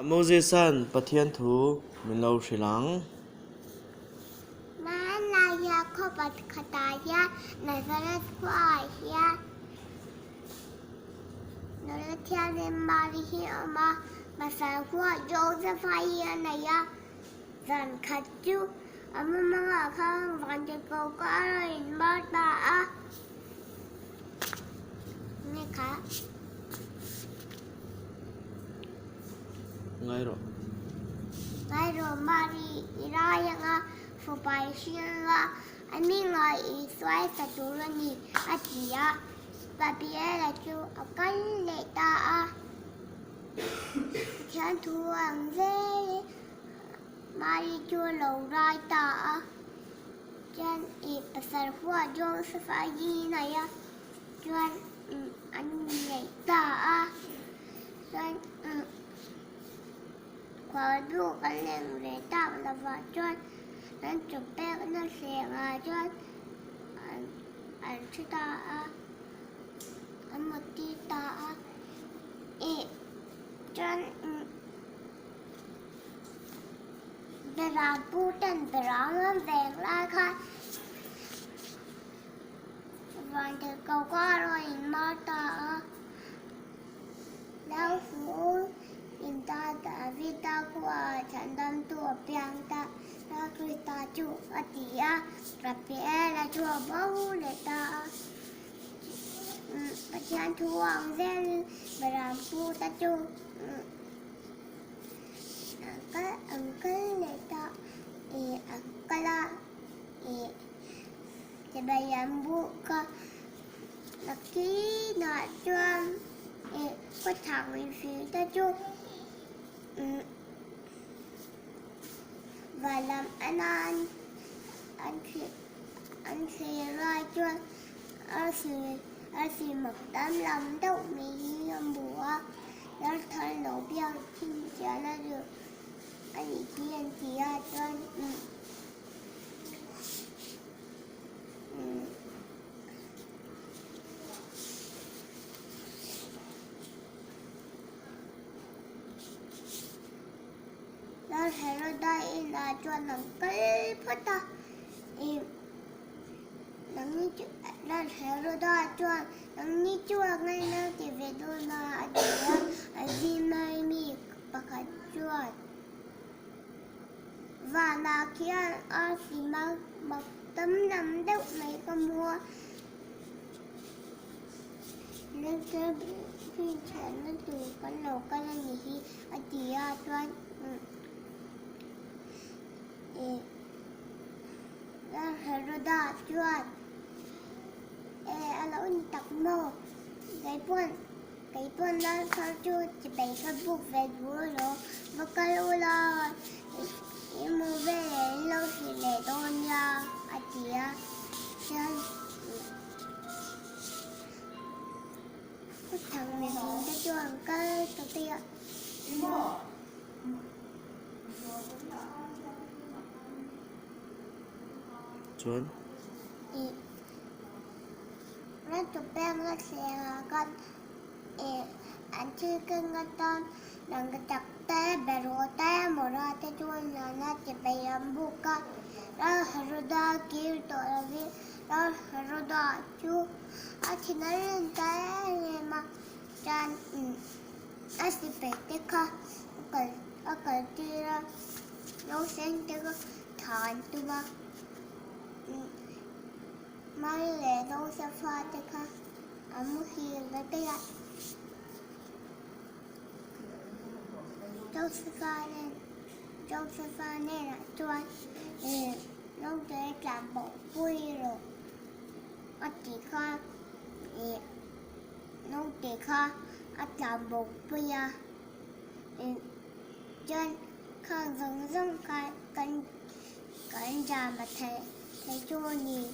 Moses san pathian thu min lo hrilang Man la ya kho pat khata ya Nazareth kwa ya Nala thia ne mari hi ama Masa kwa Joseph ya na ya Zan khachu ama mga khang van de ko ka in ba ta a Nghe khá ngay rồi Ngay rồi mari iraya nga Fupai siya Ami nga isway sa tulo ni Atia Papiela chu akal leta a Thian thuang dê Mari chu lâu rai ta a Chan pasar hua Joseph a yi na ya Chan anh leta a Chan Kwa du kan leng leta la va chan Chan chụp bé nó xe nga chan Anh chứ ta a Anh một tí ta a Chan Bera putan bera ngang vẹn la khai Vàng từ cầu qua rồi mà ta Lão phủ In ta ta vi ta qua Chẳng đâm tùa biang ta Ta cười ta chủ ở tìa Rạp bia là chùa bố lệ ta Bà chán thuang dên Bera pu ta chủ Uncle leta Angkala Sabayan buka Laki na chuan Có thằng mình phía ta chú Và làm anh khi ra chuan Anh khi mặc đám lòng đâu mình làm bùa Nó thay nổ biao chinh chả là được Anh chị à chuan Nó thấy nó đây là chuan nằm cái phát ta Nắng như chú Nó thấy nó đây chuan Nắng như chua ngay nó thì về đôi là Ở gì mai mi bà khá chuan Và là khi anh xì mặc tấm nằm đâu mấy con mua Nên cái phiên chẳng nó từ con lầu cái là nhỉ Ở chị à chuan Nó thấy nó đây chuan Anh lỗi tạc mô Cái buôn nó sao chú chỉ bày cái bục về đuôi rồi Và cái lô là Em mua về lâu thì để đôi nha À chị á Chân Có thằng này thì nó cho ăn cái đầu tiên chuan Nó chụp em nó xe con Anh chưa cưng con ton Đằng cái chặt té bè rùa té mồ ra té chuan là nó chỉ bày âm bù con Đó rô đa kêu tội là viết Đó rô đa chú Thì nó lên té mà Chan Á sì bè té khá Ở cần tí ra Nó xanh té có thản tù ba Mai lệ đâu sẽ pha té khá Ấm khi là té ạ Joseph nên là chuan Nó để làm bộ vui rồi Ở chỉ khá Nó để khá Ở làm bộ vui à Chân khá dâng cái ra mà thấy chua nhỉ